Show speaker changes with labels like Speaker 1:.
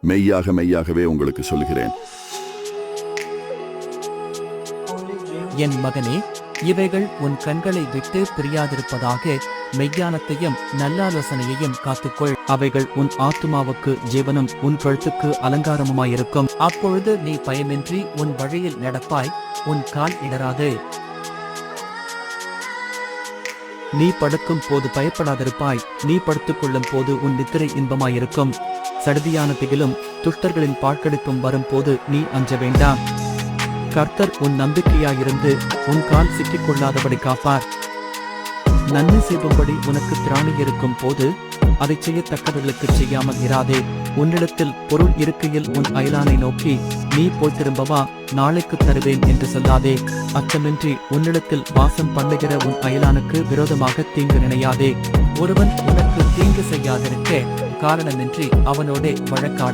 Speaker 1: மெய்யாகவே உங்களுக்கு சொல்கிறேன்.
Speaker 2: என் மகனே, இவைகள் உன் கண்களை விட்டு பிரியாதிருப்பதாக. மெய்ஞானத்தையும் நல்லாலோசனையையும் காத்துக்கொள். அவைகள் உன் ஆத்துமாவுக்கு ஜீவனும் உன் கழுத்துக்கு அலங்காரமுமாயிருக்கும். அப்பொழுது நீ பயமின்றி உன் வழியில் நடப்பாய், உன் கால் இடராது. நீ படுக்கும் போது பயப்படாதிருப்பாய், நீ படுத்துக் கொள்ளும் போது உன் நித்திரை இன்பமாயிருக்கும். சடுதியான திகிலும் துஷ்டர்களின் பாழ்கடிப்பும் வரும்போது நீ அஞ்ச வேண்டாம். கர்த்தர் உன் நம்பிக்கையாயிருந்து உன் கால் சிக்கிக் கொள்ளாதபடி காப்பார். நன்மை செய்யும்படி உனக்கு திராணி இருக்கும் போது அதை செய்யத்தக்கவர்களுக்கு செய்யாமல் இராதே. உன்னிடத்தில் பொருள் இருக்கையில் உன் அயலானை நோக்கி, நீ போய் திரும்பவா, நாளைக்கு தருவேன் என்று சொல்லாதே. அச்சமின்றி உன்னிடத்தில் வாசம் பண்ணுகிற உன் அயலானுக்கு விரோதமாக தீங்கு நினையாதே. ஒருவன் உனக்கு தீங்கு செய்யாதிருக்க காரணமின்றி அவனோடே வழக்காடு.